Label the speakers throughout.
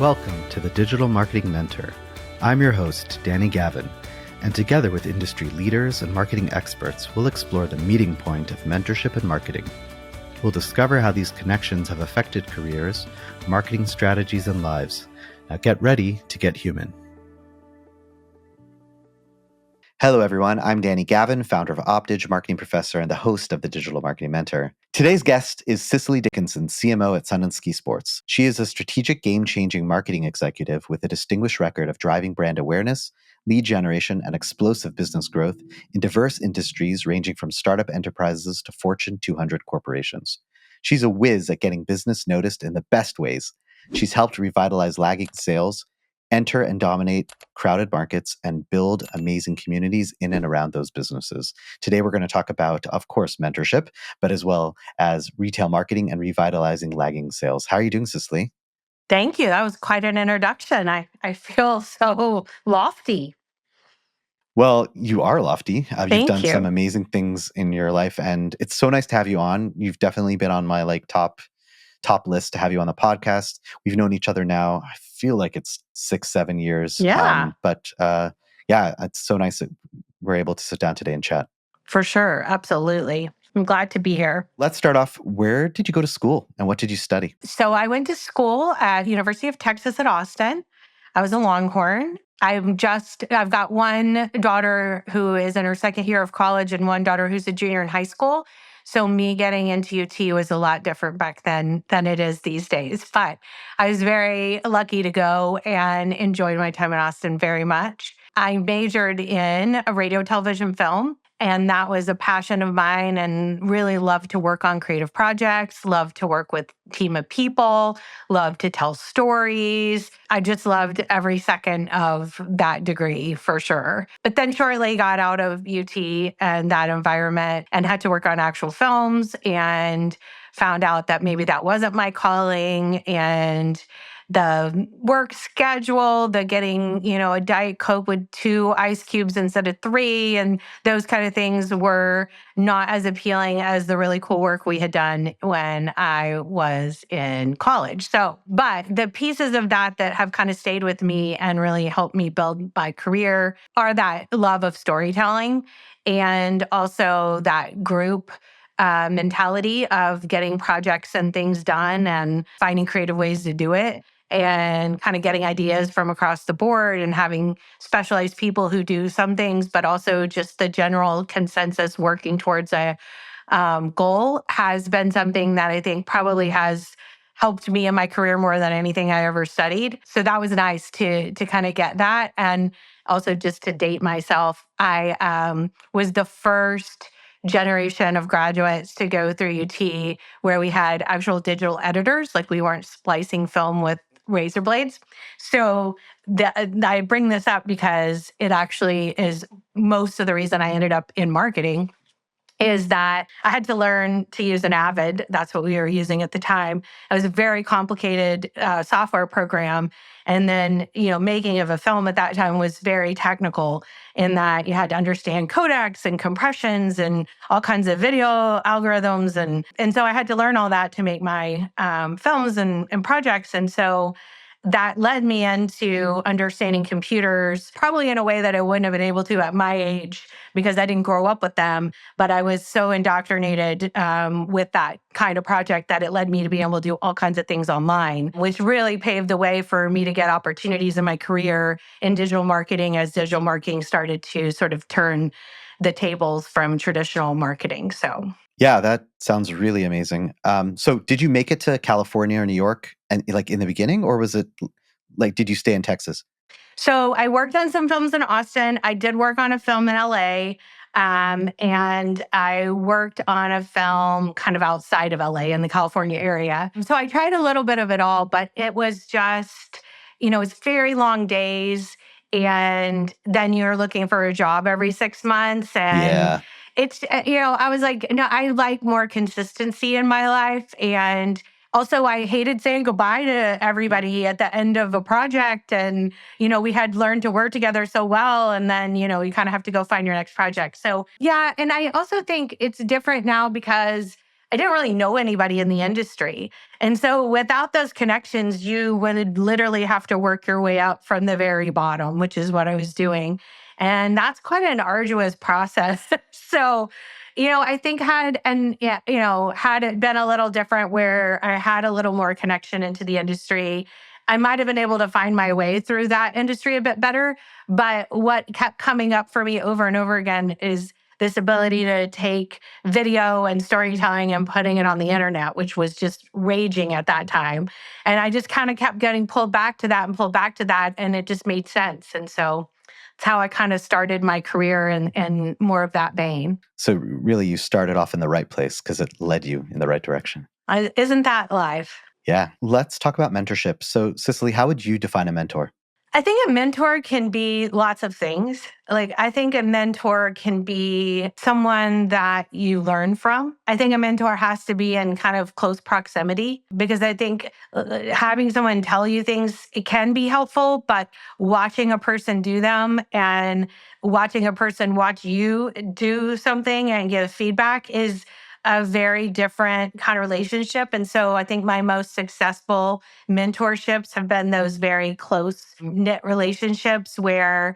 Speaker 1: Welcome to the Digital Marketing Mentor. I'm your host, Danny Gavin, and together with industry leaders and marketing experts, we'll explore the meeting point of mentorship and marketing. We'll discover how these connections have affected careers, marketing strategies, and lives. Now get ready to get human. Hello, everyone. I'm Danny Gavin, founder of Optage, marketing professor, and the host of the Digital Marketing Mentor. Today's guest is Sicily Dickenson, CMO at Sun & Ski Sports. She is a strategic, game-changing marketing executive with a distinguished record of driving brand awareness, lead generation, and explosive business growth in diverse industries ranging from startup enterprises to Fortune 200 corporations. She's a whiz at getting business noticed in the best ways. She's helped revitalize lagging sales, enter and dominate crowded markets, and build amazing communities in and around those businesses. Today, we're going to talk about, of course, mentorship, but as well as retail marketing and revitalizing lagging sales. How are you doing, Cicely?
Speaker 2: Thank you. That was quite an introduction. I feel so lofty.
Speaker 1: Well, you are lofty. You've
Speaker 2: Thank
Speaker 1: done
Speaker 2: you.
Speaker 1: some amazing things in your life, and it's so nice to have you on. You've definitely been on my top list to have you on the podcast. We've known each other now, I feel like it's 6-7 years.
Speaker 2: Yeah.
Speaker 1: Yeah, it's so nice that we're able to sit down today and chat.
Speaker 2: For sure. Absolutely. I'm glad to be here.
Speaker 1: Let's start off. Where did you go to school and what did you study?
Speaker 2: So I went to school at University of Texas at Austin. I was a Longhorn. I've got one daughter who is in her second year of college and one daughter who's a junior in high school. So me getting into UT was a lot different back then than it is these days. But I was very lucky to go and enjoyed my time in Austin very much. I majored in a radio, television, film. And that was a passion of mine, and really loved to work on creative projects, loved to work with a team of people, loved to tell stories. I just loved every second of that degree for sure. But then shortly got out of UT and that environment and had to work on actual films and found out that maybe that wasn't my calling, and the work schedule, the getting, a Diet Coke with 2 ice cubes instead of 3, and those kind of things were not as appealing as the really cool work we had done when I was in college. But the pieces of that have kind of stayed with me and really helped me build my career are that love of storytelling and also that group mentality of getting projects and things done and finding creative ways to do it, and kind of getting ideas from across the board and having specialized people who do some things, but also just the general consensus working towards a goal has been something that I think probably has helped me in my career more than anything I ever studied. So that was nice to kind of get that. And also, just to date myself, I was the first generation of graduates to go through UT where we had actual digital editors, like we weren't splicing film with razor blades. So I bring this up because it actually is most of the reason I ended up in marketing, is that I had to learn to use an Avid. That's what we were using at the time. It was a very complicated software program. And then, making of a film at that time was very technical in that you had to understand codecs and compressions and all kinds of video algorithms. And so I had to learn all that to make my films and projects. And so that led me into understanding computers, probably in a way that I wouldn't have been able to at my age because I didn't grow up with them. But I was so indoctrinated with that kind of project that it led me to be able to do all kinds of things online, which really paved the way for me to get opportunities in my career in digital marketing as digital marketing started to sort of turn the tables from traditional marketing. So
Speaker 1: yeah, that sounds really amazing. So did you make it to California or New York and in the beginning, or was it did you stay in Texas?
Speaker 2: So I worked on some films in Austin. I did work on a film in LA. And I worked on a film kind of outside of LA in the California area. So I tried a little bit of it all, but it was just, it's very long days. And then you're looking for a job every 6 months. And it's, I was like, no, I like more consistency in my life. And also, I hated saying goodbye to everybody at the end of a project. And, we had learned to work together so well. And then, you kind of have to go find your next project. So, yeah. And I also think it's different now because I didn't really know anybody in the industry. And so without those connections, you would literally have to work your way up from the very bottom, which is what I was doing. And that's quite an arduous process. So, I think had it been a little different where I had a little more connection into the industry, I might have been able to find my way through that industry a bit better. But what kept coming up for me over and over again is this ability to take video and storytelling and putting it on the internet, which was just raging at that time. And I just kind of kept getting pulled back to that and pulled back to that. And it just made sense. And so it's how I kind of started my career in more of that vein.
Speaker 1: So really, you started off in the right place because it led you in the right direction.
Speaker 2: Isn't that life?
Speaker 1: Yeah. Let's talk about mentorship. So, Cicely, how would you define a mentor?
Speaker 2: I think a mentor can be lots of things. Like, I think a mentor can be someone that you learn from. I think a mentor has to be in kind of close proximity because I think having someone tell you things, it can be helpful, but watching a person do them and watching a person watch you do something and give feedback is a very different kind of relationship. And so I think my most successful mentorships have been those very close knit relationships where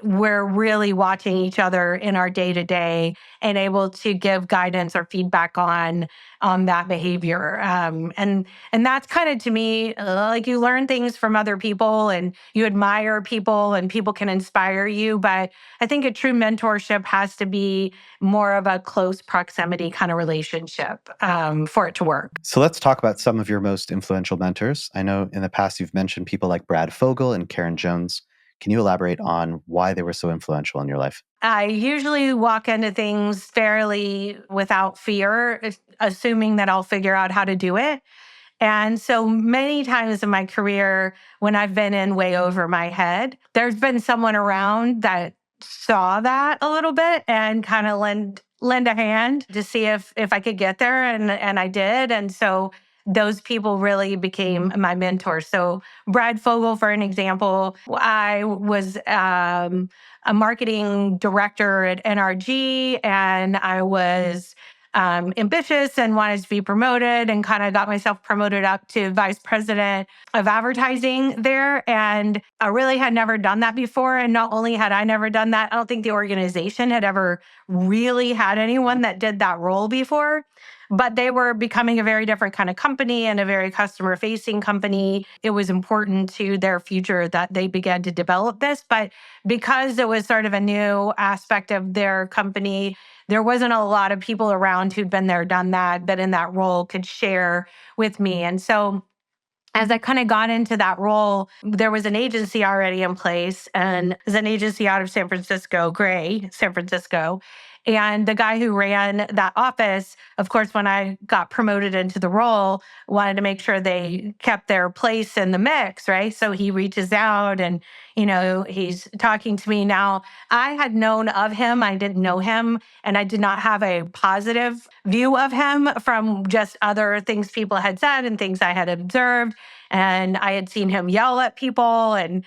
Speaker 2: we're really watching each other in our day to day and able to give guidance or feedback on that behavior. And that's kind of to me like you learn things from other people and you admire people and people can inspire you. But I think a true mentorship has to be more of a close proximity kind of relationship for it to work.
Speaker 1: So let's talk about some of your most influential mentors. I know in the past you've mentioned people like Brad Fogel and Karen Jones. Can you elaborate on why they were so influential in your life?
Speaker 2: I usually walk into things fairly without fear, assuming that I'll figure out how to do it. And so many times in my career, when I've been in way over my head, there's been someone around that saw that a little bit and kind of lend a hand to see if I could get there, and I did. And so those people really became my mentors. So Brad Fogel, for an example, I was a marketing director at NRG, and I was ambitious and wanted to be promoted and kind of got myself promoted up to vice president of advertising there. And I really had never done that before. And not only had I never done that, I don't think the organization had ever really had anyone that did that role before. But they were becoming a very different kind of company and a very customer facing company. It was important to their future that they began to develop this. But because it was sort of a new aspect of their company, there wasn't a lot of people around who'd been there, done that in that role could share with me. And so as I kind of got into that role, there was an agency already in place, and it was an agency out of San Francisco, Gray, San Francisco. And the guy who ran that office, of course, when I got promoted into the role, wanted to make sure they kept their place in the mix, right? So he reaches out and, he's talking to me now. I had known of him. I didn't know him, and I did not have a positive view of him from just other things people had said and things I had observed. And I had seen him yell at people, and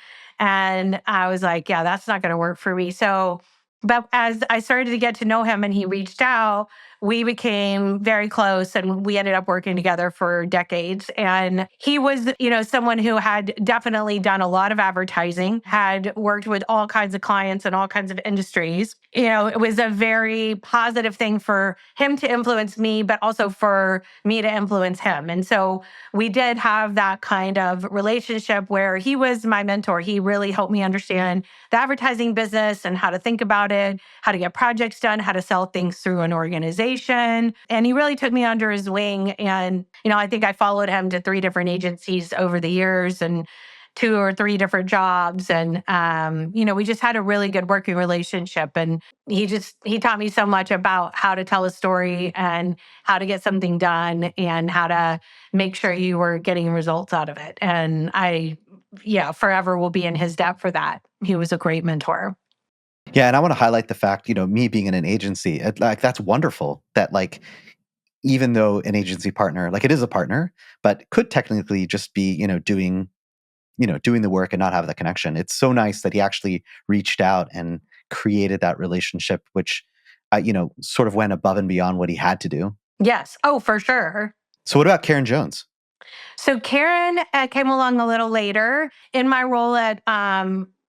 Speaker 2: I was like, yeah, that's not going to work for me. So, but as I started to get to know him and he reached out, we became very close and we ended up working together for decades. And he was, someone who had definitely done a lot of advertising, had worked with all kinds of clients and all kinds of industries. It was a very positive thing for him to influence me, but also for me to influence him. And so we did have that kind of relationship where he was my mentor. He really helped me understand the advertising business and how to think about it, how to get projects done, how to sell things through an organization. And he really took me under his wing. And, I think I followed him to 3 different agencies over the years and 2 or 3 different jobs. And, we just had a really good working relationship. And he taught me so much about how to tell a story and how to get something done and how to make sure you were getting results out of it. And forever will be in his debt for that. He was a great mentor.
Speaker 1: Yeah, and I want to highlight the fact, me being in an agency, that's wonderful that even though an agency partner, it is a partner, but could technically just be, doing the work and not have the connection. It's so nice that he actually reached out and created that relationship, which, sort of went above and beyond what he had to do.
Speaker 2: Yes. Oh, for sure.
Speaker 1: So what about Karen Jones?
Speaker 2: So Karen came along a little later in my role at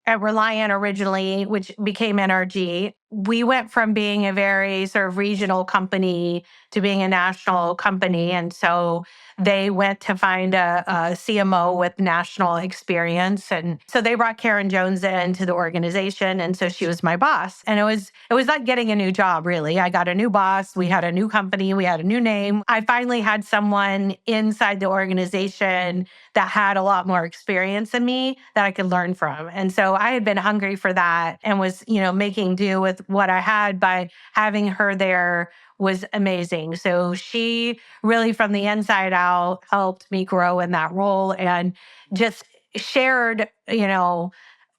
Speaker 2: Reliant originally, which became NRG. We went from being a very sort of regional company to being a national company. And so they went to find a CMO with national experience. And so they brought Karen Jones into the organization. And so she was my boss. And it was like getting a new job, really. I got a new boss. We had a new company. We had a new name. I finally had someone inside the organization that had a lot more experience than me that I could learn from. And so I had been hungry for that and was, making do with what I had by having her there was amazing. So she really from the inside out helped me grow in that role and just shared,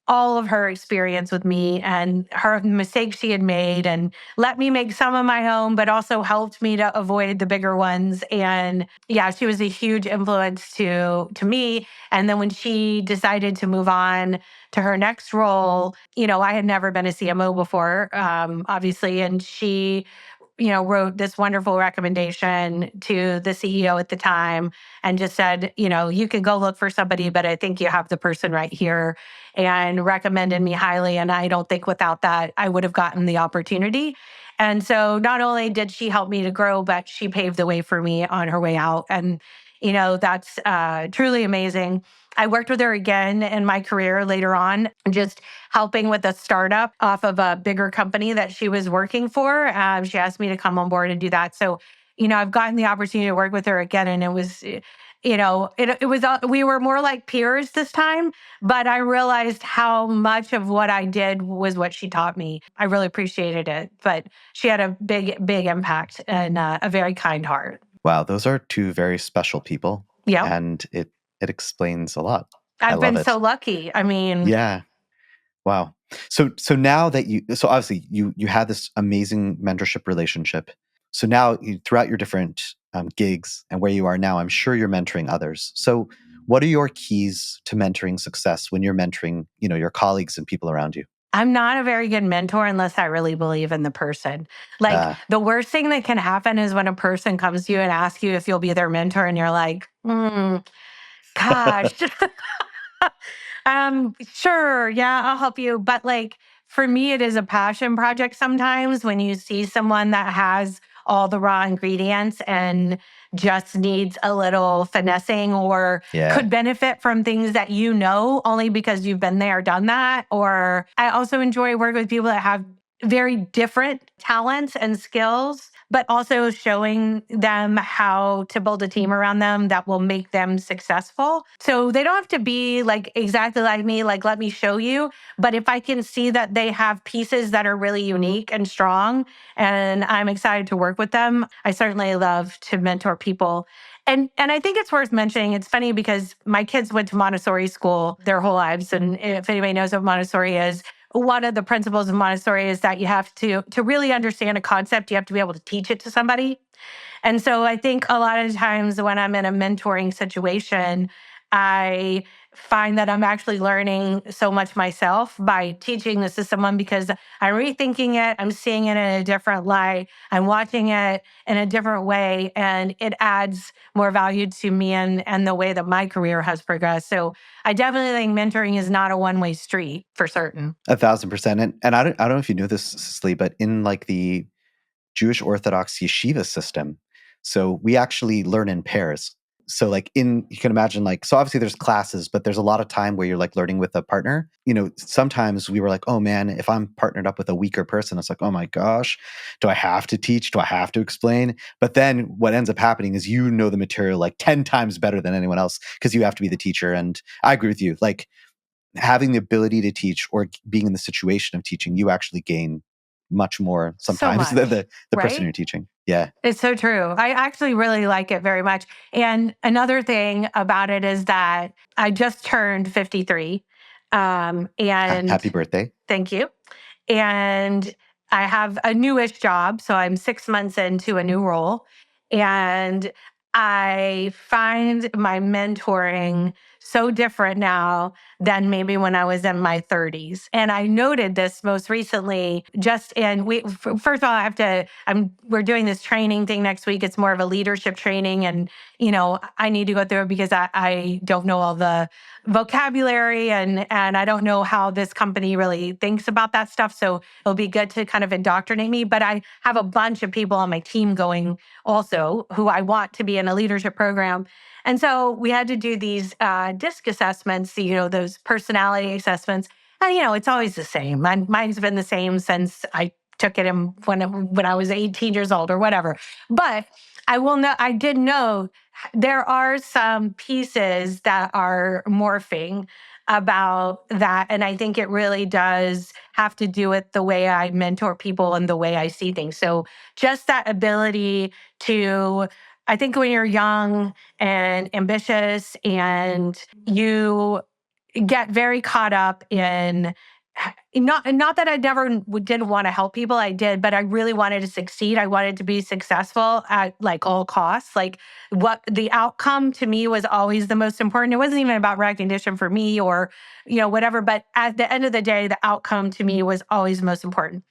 Speaker 2: all of her experience with me and her mistakes she had made and let me make some of my own, but also helped me to avoid the bigger ones. And yeah, she was a huge influence to me. And then when she decided to move on to her next role, I had never been a CMO before, obviously, and she wrote this wonderful recommendation to the CEO at the time and just said, you can go look for somebody, but I think you have the person right here, and recommended me highly. And I don't think without that, I would have gotten the opportunity. And so not only did she help me to grow, but she paved the way for me on her way out. And, that's truly amazing. I worked with her again in my career later on, just helping with a startup off of a bigger company that she was working for. She asked me to come on board and do that. So, I've gotten the opportunity to work with her again, and it was, we were more like peers this time, but I realized how much of what I did was what she taught me. I really appreciated it, but she had a big, big impact and a very kind heart.
Speaker 1: Wow, those are two very special people.
Speaker 2: Yeah.
Speaker 1: And it explains a lot. I
Speaker 2: I've
Speaker 1: love
Speaker 2: been
Speaker 1: it.
Speaker 2: so lucky. I mean,
Speaker 1: Yeah. Wow. So now that so obviously you had this amazing mentorship relationship. So now throughout your different gigs and where you are now, I'm sure you're mentoring others. So what are your keys to mentoring success when you're mentoring, your colleagues and people around you?
Speaker 2: I'm not a very good mentor unless I really believe in the person. Like
Speaker 1: Uh,
Speaker 2: the worst thing that can happen is when a person comes to you and asks you if you'll be their mentor, and you're like, gosh, sure, yeah, I'll help you. But like for me, it is a passion project sometimes when you see someone that has all the raw ingredients and just needs a little finessing or
Speaker 1: yeah.
Speaker 2: could benefit from things that only because you've been there, done that. Or I also enjoy working with people that have very different talents and skills, but also showing them how to build a team around them that will make them successful. So they don't have to be like exactly like me, like, let me show you. But if I can see that they have pieces that are really unique and strong, and I'm excited to work with them, I certainly love to mentor people. And I think it's worth mentioning. It's funny because my kids went to Montessori school their whole lives. And if anybody knows what Montessori is, one of the principles of Montessori is that you have to really understand a concept, you have to be able to teach it to somebody. And so I think a lot of times when I'm in a mentoring situation, I find that I'm actually learning so much myself by teaching this to someone because I'm rethinking it, I'm seeing it in a different light, I'm watching it in a different way, and it adds more value to me and the way that my career has progressed. So I definitely think mentoring is not a one-way street for certain.
Speaker 1: 1,000%. And I don't know if you knew this, Cicely, but in like the Jewish Orthodox yeshiva system, so we actually learn in pairs. So like you can imagine like, so obviously there's classes, but there's a lot of time where you're like learning with a partner. Sometimes we were like, oh man, if I'm partnered up with a weaker person, it's like, oh my gosh, do I have to teach? Do I have to explain? But then what ends up happening is the material like 10 times better than anyone else because you have to be the teacher. And I agree with you. Like having the ability to teach or being in the situation of teaching, you actually gain much more
Speaker 2: So
Speaker 1: sometimes than
Speaker 2: much,
Speaker 1: the person
Speaker 2: right?
Speaker 1: you're teaching. Yeah.
Speaker 2: It's so true. I actually really like it very much. And another thing about it is that I just turned 53. And
Speaker 1: Happy birthday.
Speaker 2: thank you. And I have a newish job. So I'm 6 months into a new role. And I find my mentoring so different now than maybe when I was in my 30s. And I noted this most recently first of all, we're doing this training thing next week. It's more of a leadership training. And, I need to go through it because I don't know all the vocabulary and I don't know how this company really thinks about that stuff. So it'll be good to kind of indoctrinate me. But I have a bunch of people on my team going also who I want to be in a leadership program. And so we had to do these DISC assessments, those personality assessments. And, it's always the same. Mine's been the same since I took it when I was 18 years old or whatever. But I did know there are some pieces that are morphing about that. And I think it really does have to do with the way I mentor people and the way I see things. So just that ability to, I think when you're young and ambitious and you get very caught up in not that I never didn't want to help people. I did, but I really wanted to succeed. I wanted to be successful at like all costs. Like what the outcome to me was always the most important. It wasn't even about recognition for me or, whatever. But at the end of the day, the outcome to me was always most important.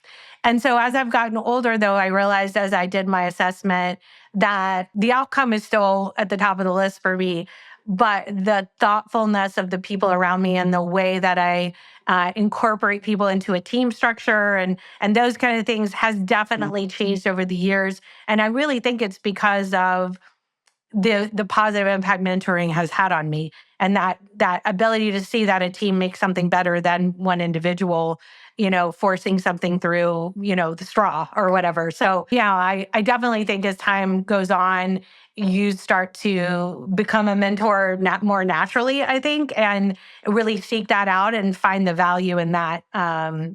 Speaker 2: And so as I've gotten older, though, I realized as I did my assessment that the outcome is still at the top of the list for me. But the thoughtfulness of the people around me and the way that I incorporate people into a team structure and those kind of things has definitely changed over the years. And I really think it's because of the positive impact mentoring has had on me and that ability to see that a team makes something better than one individual, forcing something through, the straw or whatever. So yeah, I definitely think as time goes on, you start to become a mentor more naturally, I think, and really seek that out and find the value in that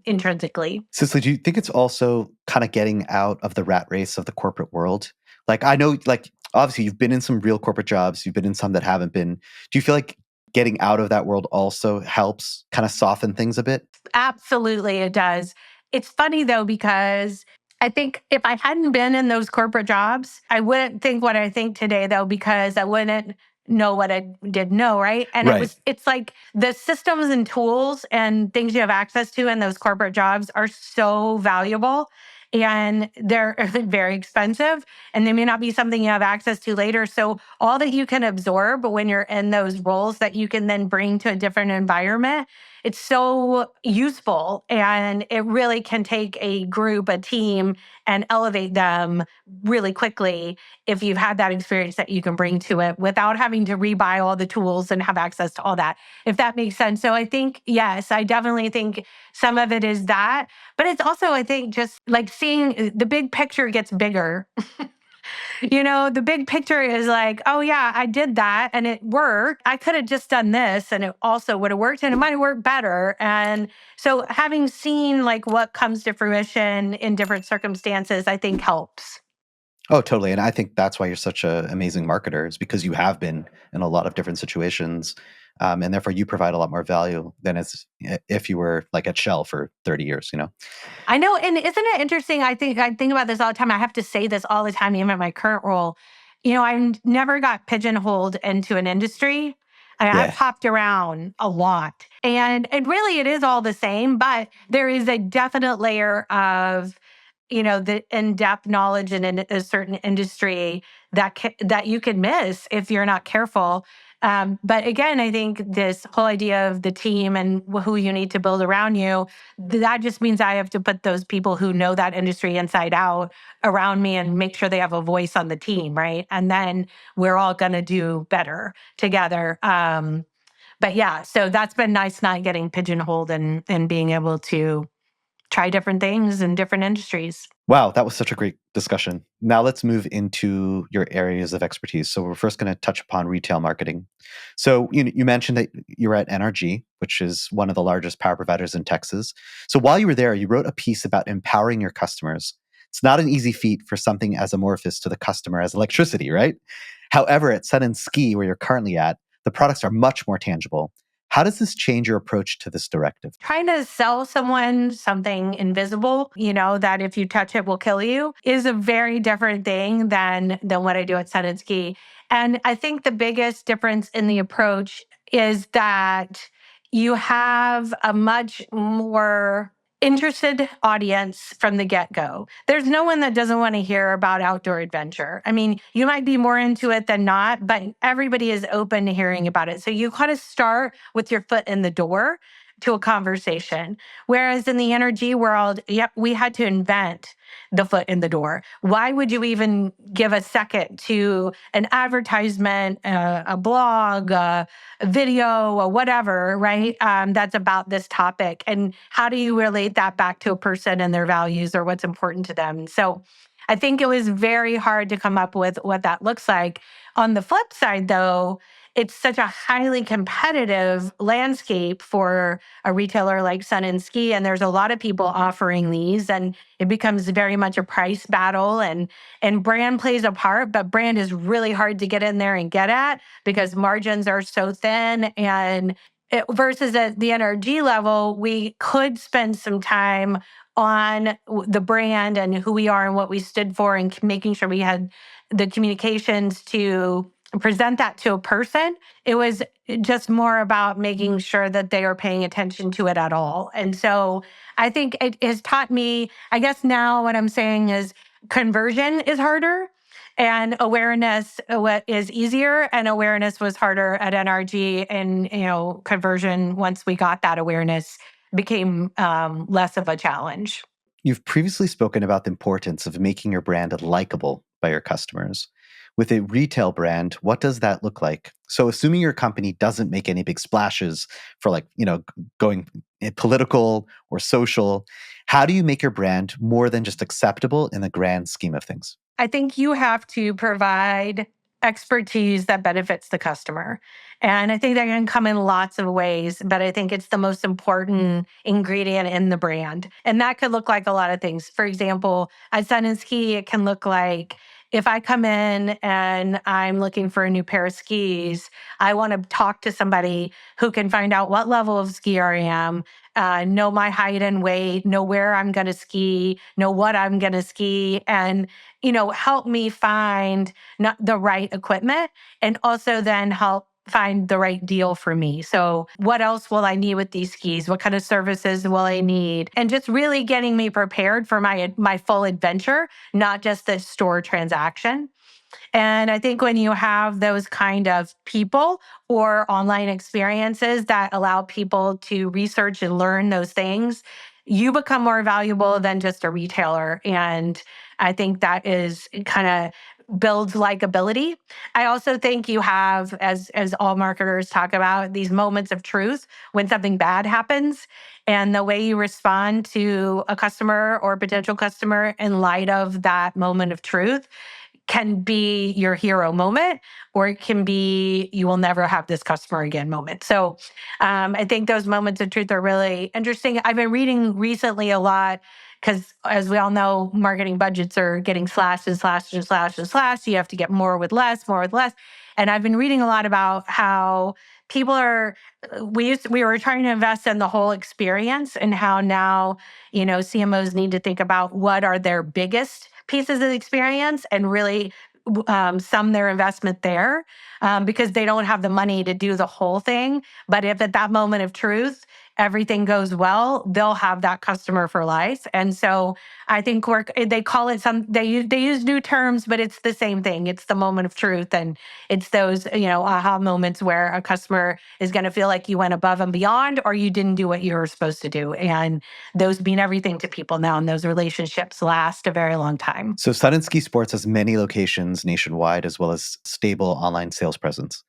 Speaker 2: intrinsically.
Speaker 1: Cicely, do you think it's also kind of getting out of the rat race of the corporate world? Like, I know, like, obviously you've been in some real corporate jobs, you've been in some that haven't been. Do you feel like getting out of that world also helps kind of soften things a bit?
Speaker 2: Absolutely, it does. It's funny though, because I think if I hadn't been in those corporate jobs, I wouldn't think what I think today though, because I wouldn't know what I did know, right? And
Speaker 1: Right.
Speaker 2: it's like the systems and tools and things you have access to in those corporate jobs are so valuable and they're very expensive and they may not be something you have access to later. So all that you can absorb when you're in those roles that you can then bring to a different environment, it's so useful and it really can take a group, a team, and elevate them really quickly if you've had that experience that you can bring to it without having to rebuy all the tools and have access to all that, if that makes sense. So I think, yes, I definitely think some of it is that, but it's also, I think, just like seeing the big picture gets bigger. The big picture is like, oh, yeah, I did that and it worked. I could have just done this and it also would have worked and it might have worked better. And so having seen like what comes to fruition in different circumstances, I think helps.
Speaker 1: Oh, totally. And I think that's why you're such an amazing marketer, is because you have been in a lot of different situations. And therefore you provide a lot more value than if you were like at Shell for 30 years.
Speaker 2: I know. And isn't it interesting? I think about this all the time. I have to say this all the time, even in my current role. I never got pigeonholed into an industry. I've
Speaker 1: Yeah.
Speaker 2: hopped around a lot. And really it is all the same, but there is a definite layer of the in-depth knowledge in a certain industry that you can miss if you're not careful. But again, I think this whole idea of the team and who you need to build around you, that just means I have to put those people who know that industry inside out around me and make sure they have a voice on the team, right? And then we're all going to do better together. But yeah, so that's been nice not getting pigeonholed and being able to try different things in different industries.
Speaker 1: Wow, that was such a great discussion. Now let's move into your areas of expertise. So we're first going to touch upon retail marketing. So you mentioned that you were at NRG, which is one of the largest power providers in Texas. So while you were there, you wrote a piece about empowering your customers. It's not an easy feat for something as amorphous to the customer as electricity, right? However, at Sun and Ski, where you're currently at, the products are much more tangible. How does this change your approach to this directive?
Speaker 2: Trying to sell someone something invisible, that if you touch it will kill you, is a very different thing than what I do at Sun and Ski. And I think the biggest difference in the approach is that you have a much more interested audience from the get-go. There's no one that doesn't want to hear about outdoor adventure. I mean, you might be more into it than not, but everybody is open to hearing about it. So you kind of start with your foot in the door to a conversation. Whereas in the energy world, yep, we had to invent the foot in the door. Why would you even give a second to an advertisement, a blog, a video, or whatever, right? That's about this topic. And how do you relate that back to a person and their values or what's important to them? So I think it was very hard to come up with what that looks like. On the flip side, though, it's such a highly competitive landscape for a retailer like Sun and Ski, and there's a lot of people offering these, and it becomes very much a price battle, and brand plays a part, but brand is really hard to get in there and get at because margins are so thin. And versus at the NRG level, we could spend some time on the brand and who we are and what we stood for, and making sure we had the communications to present that to a person. It was just more about making sure that they are paying attention to it at all. And so I think it has taught me, I guess now what I'm saying is conversion is harder and awareness is easier, and awareness was harder at NRG, and conversion, once we got that awareness, became less of a challenge.
Speaker 1: You've previously spoken about the importance of making your brand likable by your customers. With a retail brand, what does that look like? So assuming your company doesn't make any big splashes for going political or social, how do you make your brand more than just acceptable in the grand scheme of things?
Speaker 2: I think you have to provide expertise that benefits the customer. And I think that can come in lots of ways, but I think it's the most important ingredient in the brand. And that could look like a lot of things. For example, at Sun and Ski, it can look like if I come in and I'm looking for a new pair of skis, I want to talk to somebody who can find out what level of skier I am, know my height and weight, know where I'm going to ski, know what I'm going to ski, and help me find not the right equipment, and also then help find the right deal for me. So what else will I need with these skis? What kind of services will I need? And just really getting me prepared for my full adventure, not just the store transaction. And I think when you have those kind of people or online experiences that allow people to research and learn those things, you become more valuable than just a retailer. And I think that is kind of builds likability. I also think you have, as all marketers talk about, these moments of truth when something bad happens, and the way you respond to a customer or potential customer in light of that moment of truth can be your hero moment, or it can be you will never have this customer again moment. So I think those moments of truth are really interesting. I've been reading recently a lot because, as we all know, marketing budgets are getting slashed and slashed and slashed and slashed. You have to get more with less, more with less. And I've been reading a lot about how people are, we were trying to invest in the whole experience, and how now, CMOs need to think about what are their biggest pieces of the experience and really sum their investment there, because they don't have the money to do the whole thing. But if at that moment of truth, everything goes well, they'll have that customer for life. And so I think they call it they use new terms, but it's the same thing. It's the moment of truth. And it's those, aha moments where a customer is going to feel like you went above and beyond, or you didn't do what you were supposed to do. And those mean everything to people now. And those relationships last a very long time.
Speaker 1: So Sun and Ski Sports has many locations nationwide, as well as stable online sales presence.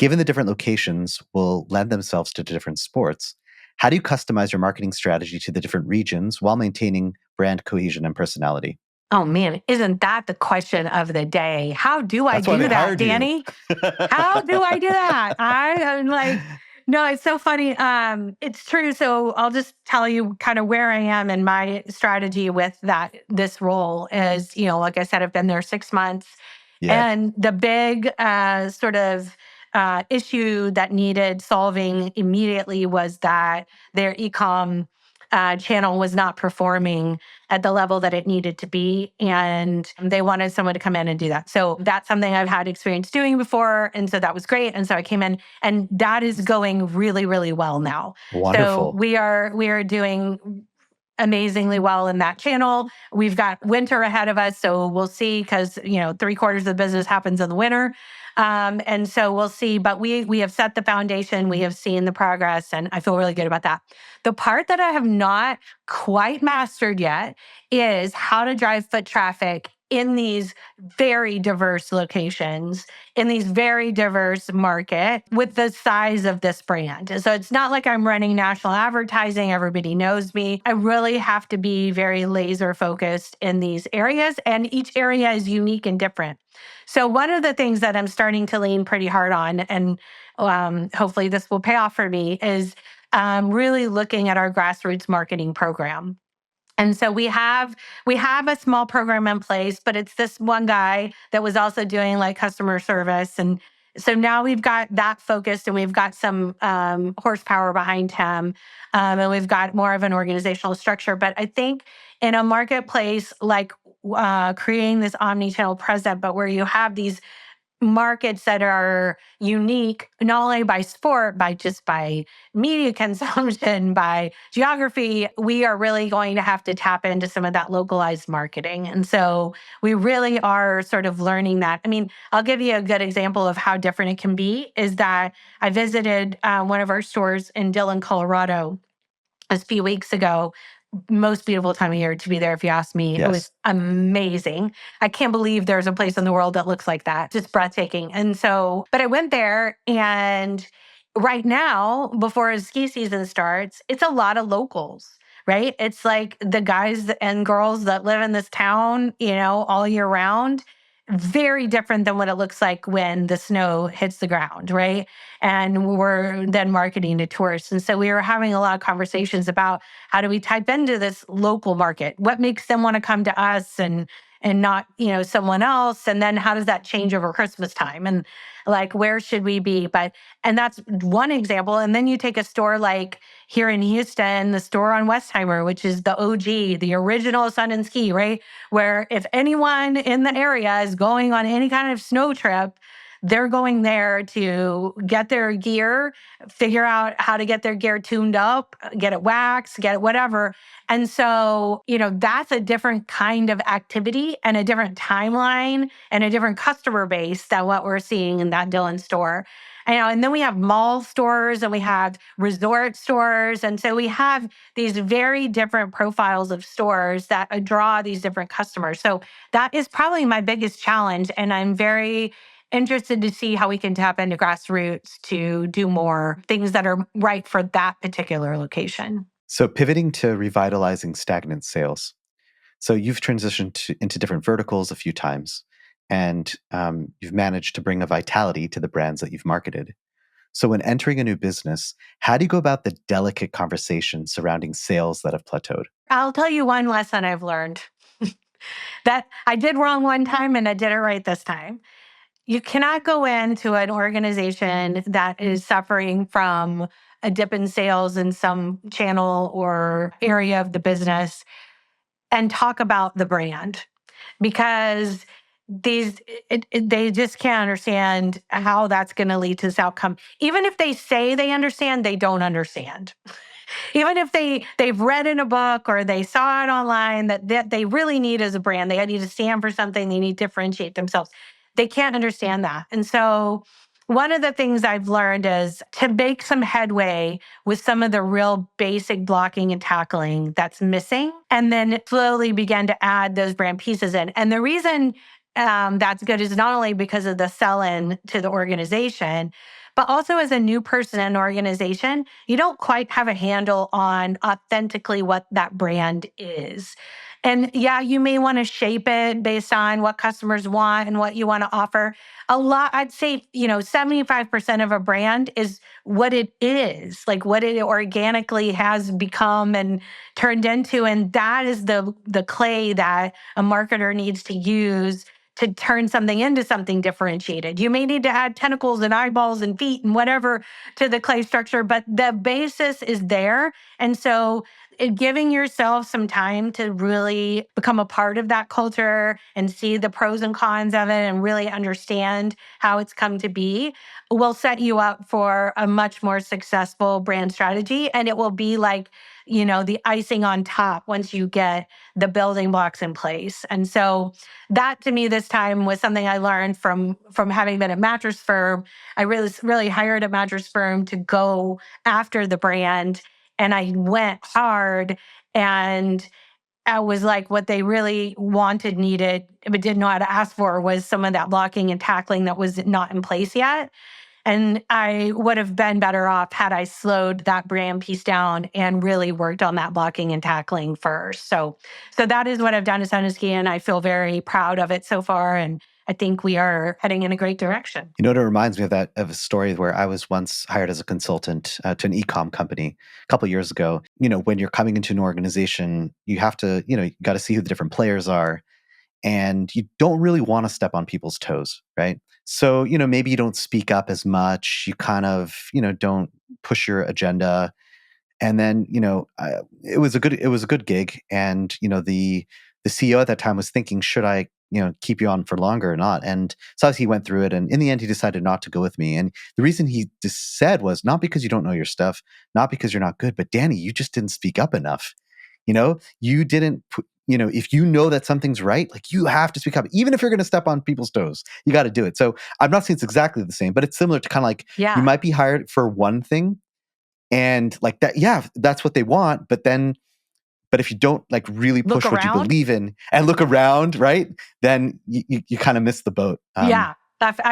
Speaker 1: Given the different locations will lend themselves to different sports, how do you customize your marketing strategy to the different regions while maintaining brand cohesion and personality?
Speaker 2: Oh man, isn't that the question of the day? How do I do that, Danny? How do I do that? I'm like, no, it's so funny. It's true. So I'll just tell you kind of where I am in my strategy with this role is, like I said, I've been there 6 months.
Speaker 1: Yeah.
Speaker 2: And the big sort of issue that needed solving immediately was that their e-com channel was not performing at the level that it needed to be. And they wanted someone to come in and do that. So that's something I've had experience doing before. And so that was great. And so I came in, and that is going really, really well now. So
Speaker 1: Wonderful.
Speaker 2: we are doing amazingly well in that channel. We've got winter ahead of us, so we'll see, because 3/4 of the business happens in the winter, and so we'll see. But we have set the foundation. We have seen the progress, and I feel really good about that. The part that I have not quite mastered yet is how to drive foot traffic in these very diverse locations, in these very diverse market with the size of this brand. So it's not like I'm running national advertising. Everybody knows me. I really have to be very laser focused in these areas, and each area is unique and different. So one of the things that I'm starting to lean pretty hard on, and hopefully this will pay off for me, is really looking at our grassroots marketing program. And so we have a small program in place, but it's this one guy that was also doing like customer service. And so now we've got that focused, and we've got some horsepower behind him, and we've got more of an organizational structure. But I think in a marketplace like creating this omni-channel presence, but where you have these markets that are unique, not only by sport, by media consumption, by geography, we are really going to have to tap into some of that localized marketing. And so we really are sort of learning that. I mean, I'll give you a good example of how different it can be, is that I visited one of our stores in Dillon, Colorado a few weeks ago. Most beautiful time of year to be there, if you ask me.
Speaker 1: Yes.
Speaker 2: It was amazing. I can't believe there's a place in the world that looks like that. Just breathtaking. And so, but I went there, and right now, before ski season starts, it's a lot of locals, right? It's like the guys and girls that live in this town, all year round. Very different than what it looks like when the snow hits the ground, right? And we're then marketing to tourists. And so we were having a lot of conversations about how do we type into this local market? What makes them want to come to us and not, someone else? And then how does that change over Christmas time? And like, where should we be? And that's one example. And then you take a store like here in Houston, the store on Westheimer, which is the OG, the original Sun and Ski, right? Where if anyone in the area is going on any kind of snow trip, they're going there to get their gear, figure out how to get their gear tuned up, get it waxed, get it whatever. And so, that's a different kind of activity and a different timeline and a different customer base than what we're seeing in that Dillon store. And then we have mall stores, and we have resort stores. And so we have these very different profiles of stores that draw these different customers. So that is probably my biggest challenge. And I'm very interested to see how we can tap into grassroots to do more things that are right for that particular location.
Speaker 1: So pivoting to revitalizing stagnant sales. So you've transitioned into different verticals a few times, and you've managed to bring a vitality to the brands that you've marketed. So when entering a new business, how do you go about the delicate conversation surrounding sales that have plateaued?
Speaker 2: I'll tell you one lesson I've learned that I did wrong one time and I did it right this time. You cannot go into an organization that is suffering from a dip in sales in some channel or area of the business and talk about the brand, because they just can't understand how that's going to lead to this outcome. Even if they say they understand, they don't understand. Even if they've read in a book or they saw it online that they really need as a brand, they need to stand for something, they need to differentiate themselves. They can't understand that. And so one of the things I've learned is to make some headway with some of the real basic blocking and tackling that's missing, and then slowly begin to add those brand pieces in. And the reason that's good is not only because of the sell-in to the organization, but also as a new person in an organization, you don't quite have a handle on authentically what that brand is. And yeah, you may want to shape it based on what customers want and what you want to offer. I'd say, 75% of a brand is what it is, like what it organically has become and turned into. And that is the clay that a marketer needs to use to turn something into something differentiated. You may need to add tentacles and eyeballs and feet and whatever to the clay structure, but the basis is there. And so giving yourself some time to really become a part of that culture and see the pros and cons of it and really understand how it's come to be will set you up for a much more successful brand strategy. And it will be like, the icing on top once you get the building blocks in place. And so that to me this time was something I learned from having been a mattress firm. I really hired a mattress firm to go after the brand, and I went hard, and I was like, what they really wanted, needed, but didn't know how to ask for was some of that blocking and tackling that was not in place yet. And I would have been better off had I slowed that brand piece down and really worked on that blocking and tackling first. So that is what I've done at Sunski, and I feel very proud of it so far. And I think we are heading in a great direction.
Speaker 1: It reminds me of a story where I was once hired as a consultant to an e-com company a couple of years ago. When you're coming into an organization, you have to, you got to see who the different players are, and you don't really want to step on people's toes, right? So, maybe you don't speak up as much. You kind of, don't push your agenda. And then, it was a good gig. And, the CEO at that time was thinking, should I, keep you on for longer or not? And so he went through it. And in the end, he decided not to go with me. And the reason he just said was not because you don't know your stuff, not because you're not good, but Danny, you just didn't speak up enough. You didn't put, if you know that something's right, like you have to speak up, even if you're going to step on people's toes, you got to do it. So I'm not saying it's exactly the same, but it's similar to kind of like, you might be hired for one thing and like that, yeah, that's what they want. But if you don't like really push what you believe in and look around, right, then you kind of miss the boat.
Speaker 2: I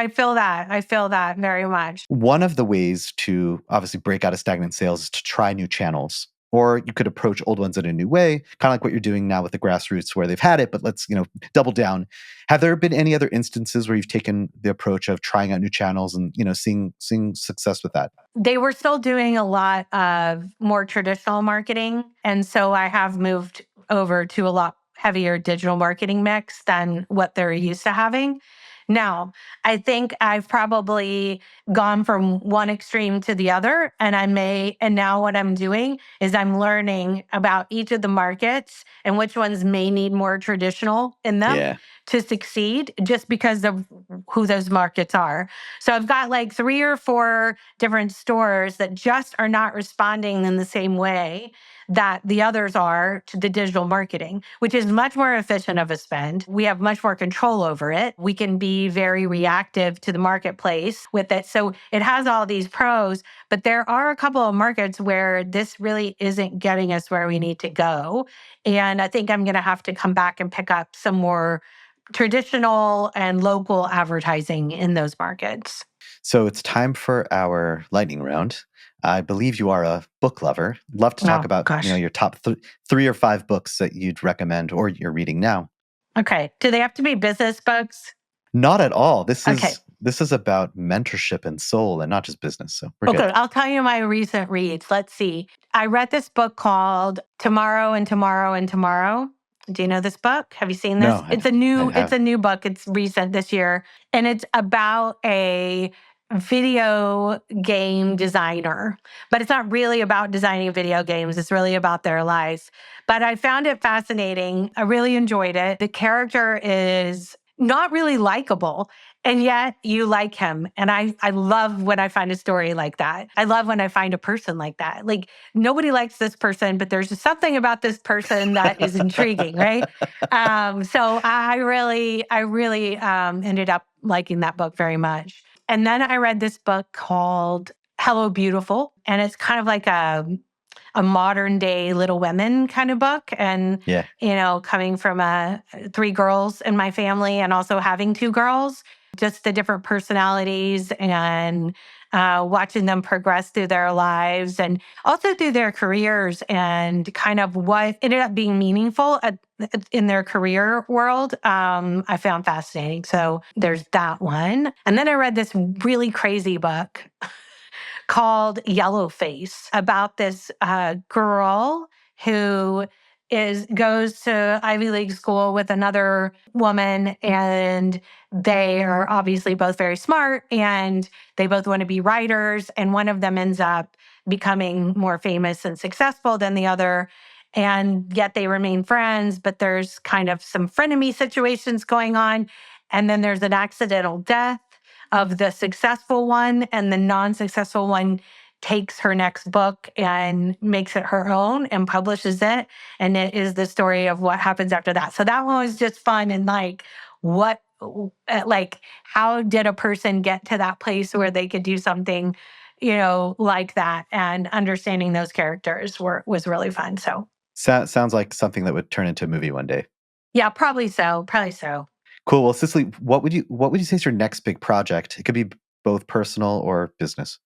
Speaker 2: feel that very much.
Speaker 1: One of the ways to obviously break out of stagnant sales is to try new channels. Or you could approach old ones in a new way, kind of like what you're doing now with the grassroots where they've had it, but let's, double down. Have there been any other instances where you've taken the approach of trying out new channels and, seeing success with that?
Speaker 2: They were still doing a lot of more traditional marketing. And so I have moved over to a lot heavier digital marketing mix than what they're used to having. Now, I think I've probably gone from one extreme to the other, and now what I'm doing is I'm learning about each of the markets and which ones may need more traditional in them to succeed just because of who those markets are. So I've got like 3 or 4 different stores that just are not responding in the same way that the others are to the digital marketing, which is much more efficient of a spend. We have much more control over it. We can be very reactive to the marketplace with it. So it has all these pros, but there are a couple of markets where this really isn't getting us where we need to go. And I think I'm going to have to come back and pick up some more traditional and local advertising in those markets.
Speaker 1: So it's time for our lightning round. I believe you are a book lover. Love to talk about your top 3 or 5 books that you'd recommend or you're reading now.
Speaker 2: Okay. Do they have to be business books?
Speaker 1: Not at all. This is about mentorship and soul and not just business. So we're good.
Speaker 2: I'll tell you my recent reads. Let's see. I read this book called Tomorrow and Tomorrow and Tomorrow. Do you know this book? Have you seen this?
Speaker 1: No,
Speaker 2: it's a new book. It's recent this year. And it's about a video game designer. But it's not really about designing video games. It's really about their lives. But I found it fascinating. I really enjoyed it. The character is not really likable, and yet you like him. And I love when I find a story like that. I love when I find a person like that. Like nobody likes this person, but there's just something about this person that is intriguing, right? So I really ended up liking that book very much. And then I read this book called Hello, Beautiful. And it's kind of like a modern day Little Women kind of book. And, coming from 3 girls in my family and also having 2 girls, just the different personalities and watching them progress through their lives and also through their careers and kind of what ended up being meaningful in their career world, I found fascinating. So there's that one. And then I read this really crazy book called Yellowface about this girl who goes to Ivy League school with another woman, and they are obviously both very smart and they both want to be writers, and one of them ends up becoming more famous and successful than the other. and yet they remain friends, but there's kind of some frenemy situations going on. And then there's an accidental death of the successful one, and the non-successful one takes her next book and makes it her own and publishes it. And it is the story of what happens after that. So that one was just fun. And how did a person get to that place where they could do something, like that? And understanding those characters was really fun. So
Speaker 1: Sounds like something that would turn into a movie one day.
Speaker 2: yeah, probably so. Probably so.
Speaker 1: Cool. Well, Cicely, what would you say is your next big project? It could be both personal or business.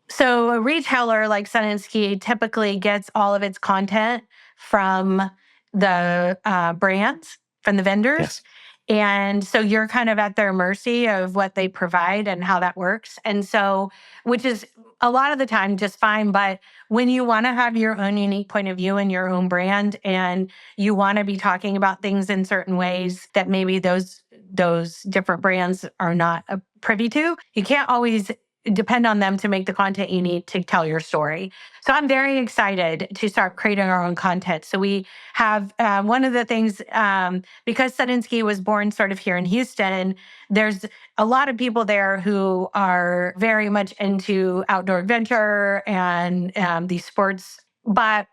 Speaker 2: So a retailer like Sun & Ski typically gets all of its content from the brands, from the vendors.
Speaker 1: Yes.
Speaker 2: And so you're kind of at their mercy of what they provide and how that works. And so, which is a lot of the time just fine. But when you want to have your own unique point of view and your own brand, and you want to be talking about things in certain ways that maybe those different brands are not privy to, you can't always depend on them to make the content you need to tell your story. So I'm very excited to start creating our own content. So we have one of the things, because Sun & Ski was born sort of here in Houston, there's a lot of people there who are very much into outdoor adventure and these sports, but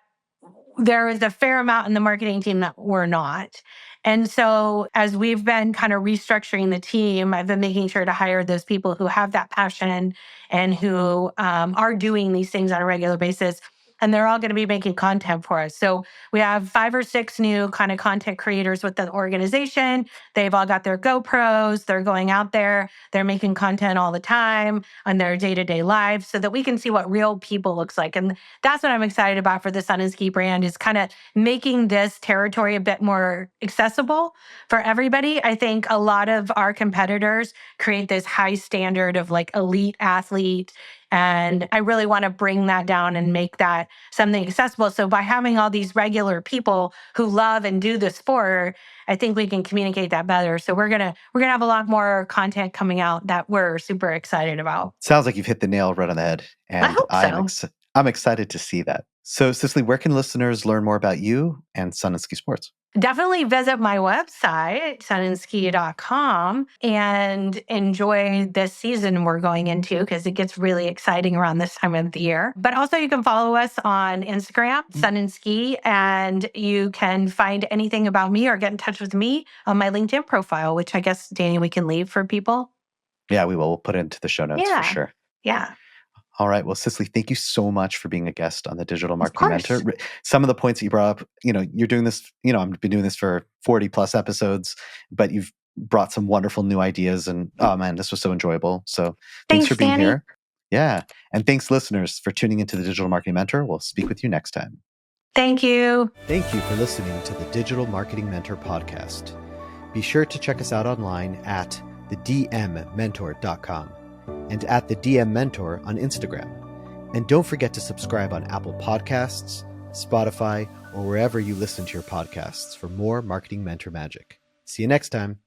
Speaker 2: there is a fair amount in the marketing team that we're not. And so as we've been kind of restructuring the team, I've been making sure to hire those people who have that passion and who are doing these things on a regular basis. And they're all going to be making content for us. So we have 5 or 6 new kind of content creators with the organization. They've all got their GoPros. They're going out there. They're making content all the time on their day-to-day lives so that we can see what real people looks like. And that's what I'm excited about for the Sun & Ski brand, is kind of making this territory a bit more accessible for everybody. I think a lot of our competitors create this high standard of like elite athlete. And I really want to bring that down and make that something accessible. So by having all these regular people who love and do the sport, I think we can communicate that better. So we're gonna have a lot more content coming out that we're super excited about.
Speaker 1: Sounds like you've hit the nail right on the head. And
Speaker 2: I hope so.
Speaker 1: I'm excited to see that. So, Cicely, where can listeners learn more about you and Sun & Ski Sports?
Speaker 2: Definitely visit my website, sunandski.com, and enjoy this season we're going into, because it gets really exciting around this time of the year. But also you can follow us on Instagram, Sun & Ski, and you can find anything about me or get in touch with me on my LinkedIn profile, which I guess, Danny, we can leave for people.
Speaker 1: Yeah, we will. We'll put it into the show notes for sure.
Speaker 2: Yeah.
Speaker 1: All right. Well, Cicely, thank you so much for being a guest on the Digital Marketing Mentor. Some of the points that you brought up, you're doing this, I've been doing this for 40 plus episodes, but you've brought some wonderful new ideas, and oh man, this was so enjoyable. So thanks for being
Speaker 2: Danny.
Speaker 1: here. Yeah. And thanks, listeners, for tuning into the Digital Marketing Mentor. We'll speak with you next time.
Speaker 2: Thank you.
Speaker 1: Thank you for listening to the Digital Marketing Mentor podcast. Be sure to check us out online at thedmmentor.com and at the DM Mentor on Instagram. And don't forget to subscribe on Apple Podcasts, Spotify, or wherever you listen to your podcasts for more Marketing Mentor magic. See you next time.